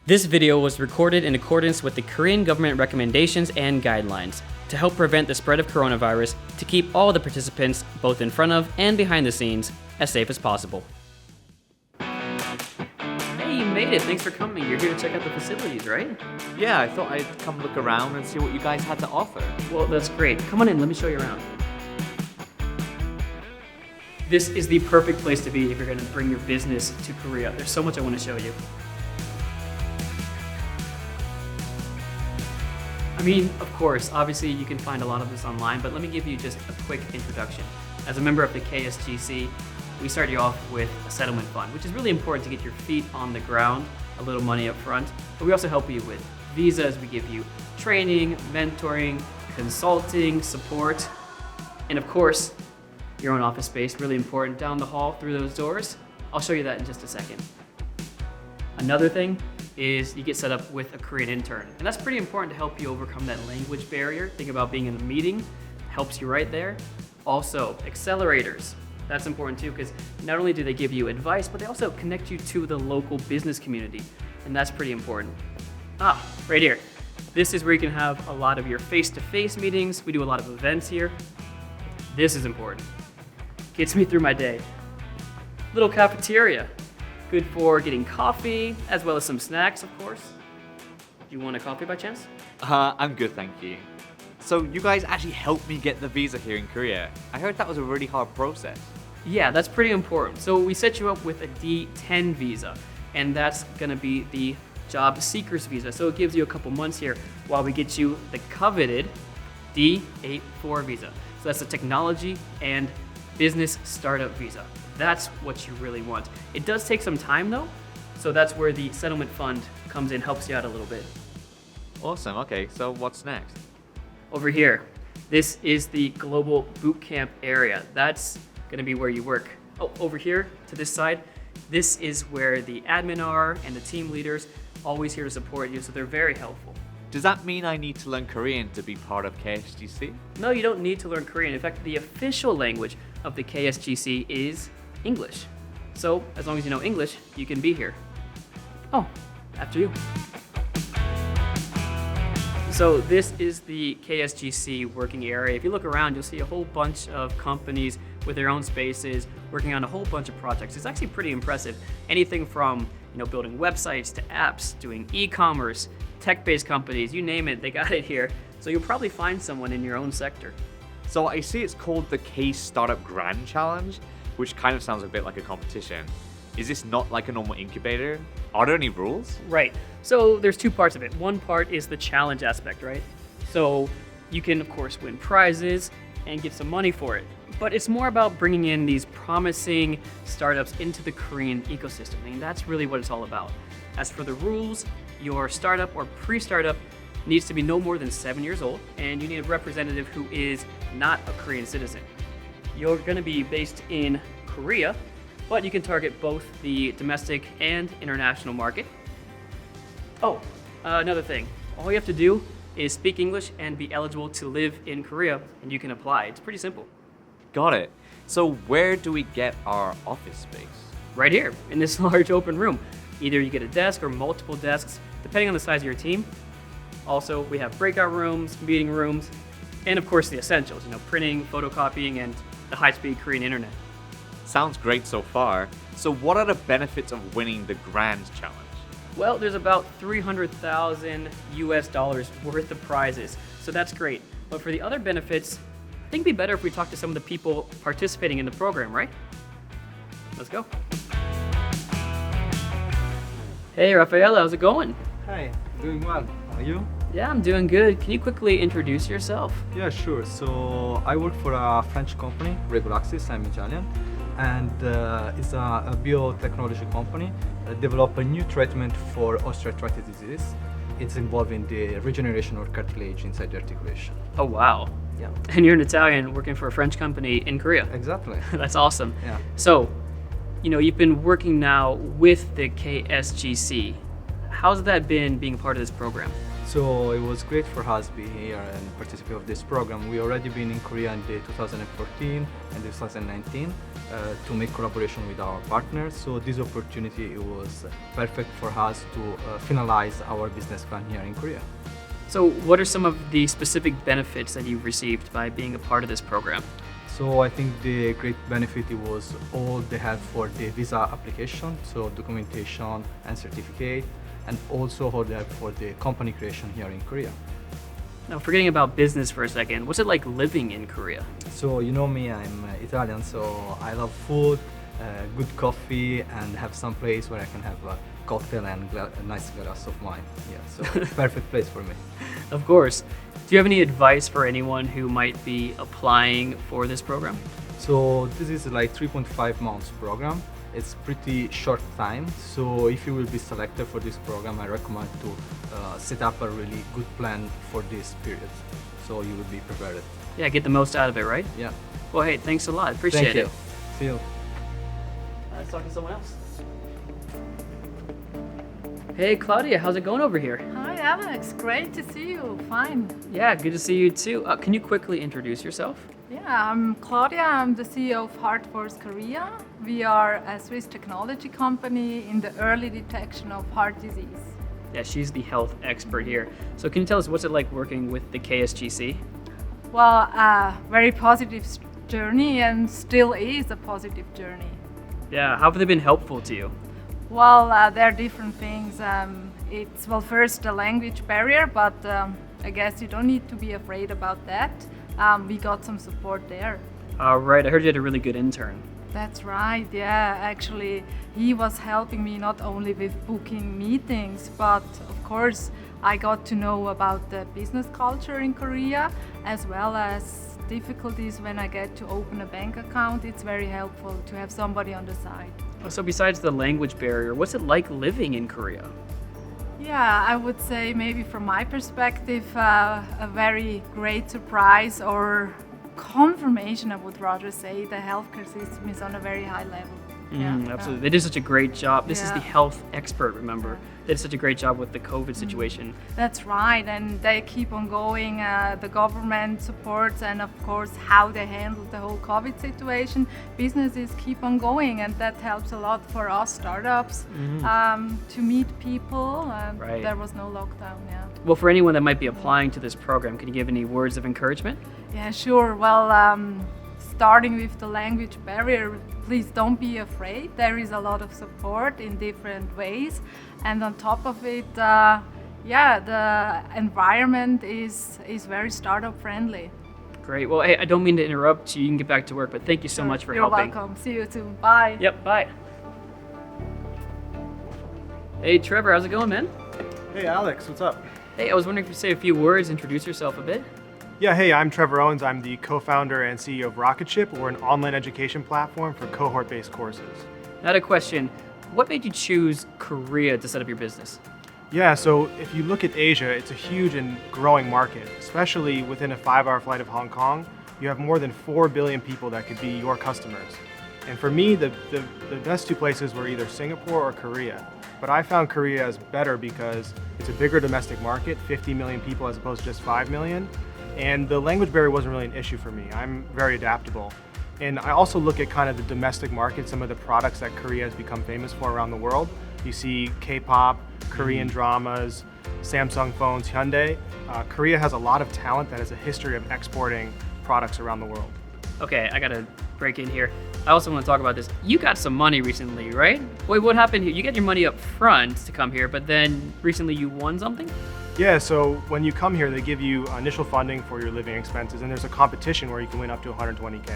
This video was recorded in accordance with the Korean government recommendations and guidelines to help prevent the spread of coronavirus to keep all the participants, both in front of and behind the scenes, as safe as possible. Hey, you made it. Thanks for coming. You're here to check out the facilities, right? Yeah, I thought I'd come look around and see what you guys had to offer. Well, that's great. Come on in. Let me show you around. This is the perfect place to be if you're going to bring your business to Korea. There's so much I want to show you. I mean, of course, obviously you can find a lot of this online, but let me give you just a quick introduction. As a member of the KSGC, we start you off with a settlement fund, which is really important to get your feet on the ground, a little money up front, but we also help you with visas. We give you training, mentoring, consulting, support, and of course, your own office space, really important, down the hall through those doors. I'll show you that in just a second. Another thing is you get set up with a Korean intern. And that's pretty important to help you overcome that language barrier. Think about being in a meeting, helps you right there. Also, accelerators. That's important too, because not only do they give you advice, but they also connect you to the local business community. And that's pretty important. Right here. This is where you can have a lot of your face-to-face meetings. We do a lot of events here. This is important. Gets me through my day. Little cafeteria. Good for getting coffee, as well as some snacks, of course. Do you want a coffee by chance? I'm good, thank you. So you guys actually helped me get the visa here in Korea. I heard that was a really hard process. Yeah, that's pretty important. So we set you up with a D10 visa, and that's gonna be the job seekers visa. So it gives you a couple months here while we get you the coveted D84 visa. So that's the technology and business startup visa. That's what you really want. It does take some time though, so that's where the settlement fund comes in, helps you out a little bit. Awesome, okay, so what's next? Over here, this is the global boot camp area. That's gonna be where you work. Oh, over here to this side, this is where the admin are and the team leaders, always here to support you, so they're very helpful. Does that mean I need to learn Korean to be part of KSGC? No, you don't need to learn Korean. In fact, the official language of the KSGC is English. So as long as you know English, you can be here. Oh, after you. So this is the KSGC working area. If you look around, you'll see a whole bunch of companies with their own spaces, working on a whole bunch of projects. It's actually pretty impressive. Anything from building websites to apps, doing e-commerce, tech-based companies, you name it, they got it here. So you'll probably find someone in your own sector. So I see it's called the K Startup Grand Challenge, which kind of sounds a bit like a competition. Is this not like a normal incubator? Are there any rules? Right. So there's two parts of it. One part is the challenge aspect, right? So you can, of course, win prizes and get some money for it. But it's more about bringing in these promising startups into the Korean ecosystem. I mean, that's really what it's all about. As for the rules, your startup or pre-startup needs to be no more than 7 years old, and you need a representative who is not a Korean citizen. You're going to be based in Korea, but you can target both the domestic and international market. Oh, another thing. All you have to do is speak English and be eligible to live in Korea, and you can apply. It's pretty simple. Got it. So where do we get our office space? Right here, in this large open room. Either you get a desk or multiple desks, depending on the size of your team. Also, we have breakout rooms, meeting rooms, and of course the essentials, printing, photocopying, and the high-speed Korean internet. Sounds great so far. So what are the benefits of winning the Grand Challenge? Well, there's about $300,000 US worth of prizes, so that's great. But for the other benefits, I think it'd be better if we talk to some of the people participating in the program, right? Let's go. Hey, Rafaela, how's it going? Hi, doing well. Are you? Yeah, I'm doing good. Can you quickly introduce yourself? Yeah, sure. So I work for a French company, Regulaxis. I'm Italian, and it's a biotechnology company. Develop a new treatment for osteoarthritis disease. It's involving the regeneration of cartilage inside the articulation. Oh, wow. Yeah. And you're an Italian working for a French company in Korea. Exactly. That's awesome. Yeah. So, you've been working now with the KSGC. How's that been being part of this program? So it was great for us to be here and participate of this program. We already been in Korea in the 2014 and 2019 to make collaboration with our partners. So this opportunity it was perfect for us to finalize our business plan here in Korea. So what are some of the specific benefits that you've received by being a part of this program? So I think the great benefit it was all the help for the visa application, so documentation and certificate, and also all the help for the company creation here in Korea. Now, forgetting about business for a second, what's it like living in Korea? So you know me, I'm Italian, so I love food, good coffee, and have some place where I can have a cocktail and a nice glass of wine. Yeah, so perfect place for me. Of course. Do you have any advice for anyone who might be applying for this program? So this is like 3.5 months program. It's pretty short time. So if you will be selected for this program, I recommend to set up a really good plan for this period. So you will be prepared. Yeah, get the most out of it, right? Yeah. Well, hey, thanks a lot. Appreciate Thank you. it. See you. Let's talk to someone else. Hey, Claudia, how's it going over here? Hi, Alex. Great to see you. Fine. Yeah, good to see you too. Can you quickly introduce yourself? Yeah, I'm Claudia. I'm the CEO of HeartForce Korea. We are a Swiss technology company in the early detection of heart disease. Yeah, she's the health expert here. So can you tell us what's it like working with the KSGC? Well, a very positive journey and still is a positive journey. Yeah, how have they been helpful to you? Well, there are different things. It's, well, first the language barrier, but I guess you don't need to be afraid about that. We got some support there. Right, I heard you had a really good intern. That's right, yeah. Actually, he was helping me not only with booking meetings, but of course, I got to know about the business culture in Korea, as well as difficulties when I get to open a bank account. It's very helpful to have somebody on the side. So besides the language barrier, what's it like living in Korea? Yeah, I would say maybe from my perspective, a very great surprise or confirmation, I would rather say. The healthcare system is on a very high level. Absolutely. They did such a great job. This is the Yeah. health expert, remember. They did such a great job with the COVID situation. That's right, and they keep on going. The government supports, and of course, how they handle the whole COVID situation. Businesses keep on going, and that helps a lot for us startups to meet people. Right. There was no lockdown. Yeah. Well, for anyone that might be applying to this program, can you give any words of encouragement? Yeah, sure. Well, starting with the language barrier, please don't be afraid. There is a lot of support in different ways. And on top of it, the environment is very startup friendly. Great. Well, hey, I don't mean to interrupt you. You can get back to work, but thank you so much for You're helping. welcome. See you soon. Bye. Yep, bye. Hey, Trevor, how's it going, man? Hey Alex, what's up? Hey, I was wondering if you could say a few words, introduce yourself a bit. Yeah, hey, I'm Trevor Owens. I'm the co-founder and CEO of Rocketship. We're an online education platform for cohort-based courses. I had a question. What made you choose Korea to set up your business? Yeah, so if you look at Asia, it's a huge and growing market, especially within a 5-hour flight of Hong Kong. You have more than 4 billion people that could be your customers. And for me, the best two places were either Singapore or Korea. But I found Korea as better because it's a bigger domestic market, 50 million people as opposed to just 5 million. And the language barrier wasn't really an issue for me. I'm very adaptable. And I also look at kind of the domestic market, some of the products that Korea has become famous for around the world. You see K-pop, Korean dramas, Samsung phones, Hyundai. Korea has a lot of talent that has a history of exporting products around the world. Okay, I gotta break in here. I also want to talk about this. You got some money recently, right? Wait, what happened here? You got your money up front to come here, but then recently you won something? Yeah, so when you come here, they give you initial funding for your living expenses, and there's a competition where you can win up to 120K.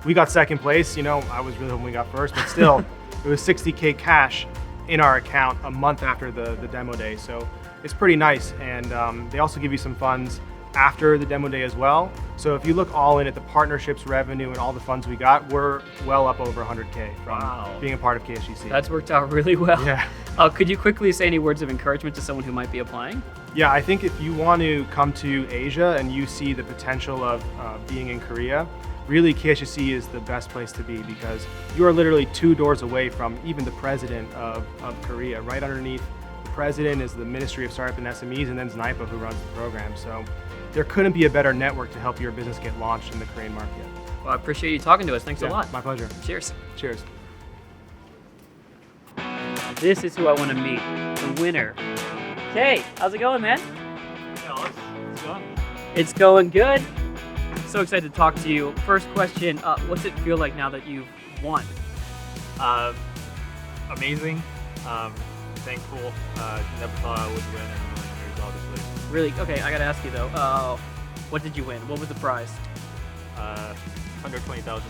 We got second place. You know, I was really hoping we got first, but still, it was 60K cash in our account a month after the demo day. So it's pretty nice, and they also give you some funds after the demo day as well. So if you look all in at the partnerships revenue and all the funds we got, we're well up over 100K from being a part of KSGC. That's worked out really well. Yeah. Could you quickly say any words of encouragement to someone who might be applying? Yeah, I think if you want to come to Asia and you see the potential of being in Korea, really KSGC is the best place to be because you are literally 2 doors away from even the president of Korea, right underneath the president is the Ministry of Startup and SMEs, and then NIPA, who runs the program. So there couldn't be a better network to help your business get launched in the Korean market. Well, I appreciate you talking to us. Thanks a lot. My pleasure. Cheers. Cheers. This is who I want to meet, the winner. Hey, how's it going, man? It's going. It's going good. So excited to talk to you. First question, what's it feel like now that you've won? Amazing. Thankful. Never thought I would win in a million years, obviously. Really? Okay, I gotta ask you though, what did you win? What was the prize? $120,000.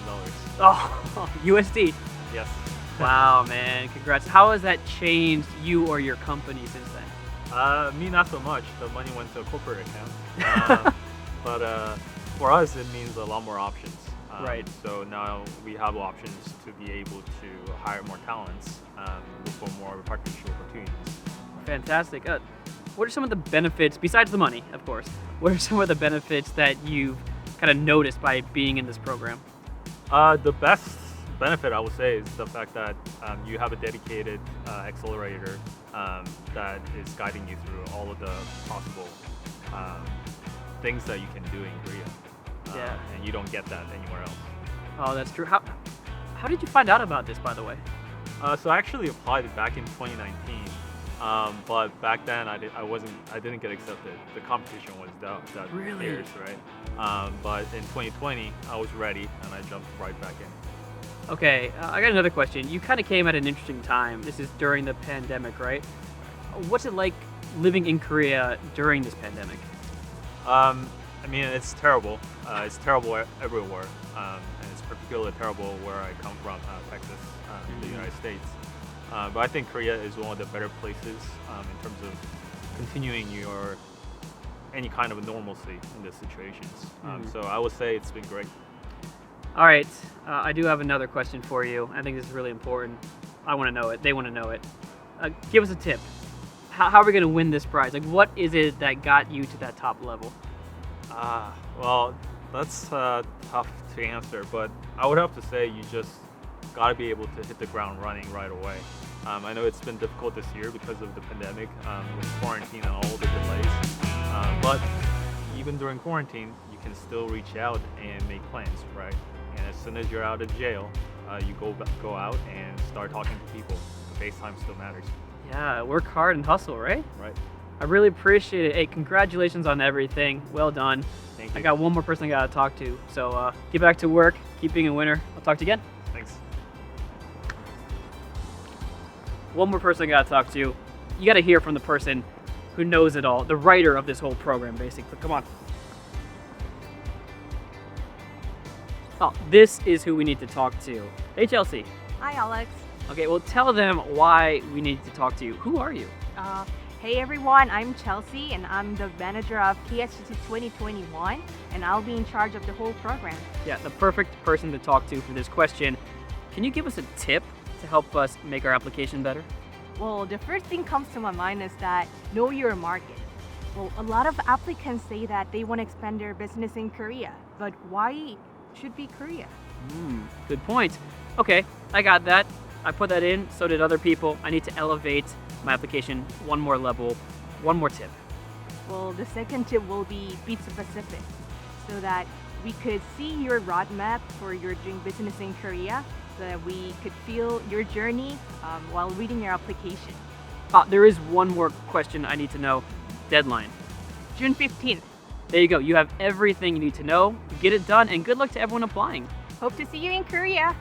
Oh, USD. Yes. Wow, man, congrats. How has that changed you or your company since then? Me, not so much. The money went to a corporate account. But for us, it means a lot more options. Right. So now we have options to be able to hire more talents, look for more partnership opportunities. Fantastic. What are some of the benefits, besides the money, of course, what are some of the benefits that you've kind of noticed by being in this program? The best benefit, I would say, is the fact that you have a dedicated accelerator that is guiding you through all of the possible things that you can do in Korea. Yeah. And you don't get that anywhere else. Oh, that's true. How did you find out about this, by the way? So I actually applied it back in 2019, but back then I didn't get accepted. The competition was that Really? fierce, right? But in 2020 I was ready and I jumped right back in. Okay, I got another question. You kind of came at an interesting time. This is during the pandemic, right? What's it like living in Korea during this pandemic? I mean, it's terrible. It's terrible everywhere, and it's particularly terrible where I come from, Texas, in the United States. But I think Korea is one of the better places in terms of continuing any kind of normalcy in the situations. So I would say it's been great. All right, I do have another question for you. I think this is really important. I want to know it. They want to know it. Give us a tip. How are we going to win this prize? Like, what is it that got you to that top level? Well, that's tough to answer, but I would have to say you just got to be able to hit the ground running right away. I know it's been difficult this year because of the pandemic, with quarantine and all the delays, but even during quarantine, you can still reach out and make plans, right? And as soon as you're out of jail, you go out and start talking to people. The FaceTime still matters. Yeah, work hard and hustle, right? Right. I really appreciate it. Hey, congratulations on everything. Well done. Thank you. I got one more person I got to talk to. So get back to work. Keep being a winner. I'll talk to you again. Thanks. One more person I got to talk to. You got to hear from the person who knows it all, the writer of this whole program, basically. Come on. Oh, this is who we need to talk to. Hey, Chelsea. Hi, Alex. Okay, well, tell them why we need to talk to you. Who are you? Hey everyone, I'm Chelsea and I'm the manager of KSGC 2021 and I'll be in charge of the whole program. Yeah, the perfect person to talk to for this question. Can you give us a tip to help us make our application better? Well, the first thing comes to my mind is that know your market. Well, a lot of applicants say that they want to expand their business in Korea, but why should be Korea? Good point. Okay, I got that. I put that in, so did other people. I need to elevate my application one more level. One more tip. Well, the second tip will be be specific so that we could see your roadmap for your doing business in Korea so that we could feel your journey while reading your application. There is one more question I need to know. Deadline. June 15th. There you go. You have everything you need to know. Get it done, and good luck to everyone applying. Hope to see you in Korea.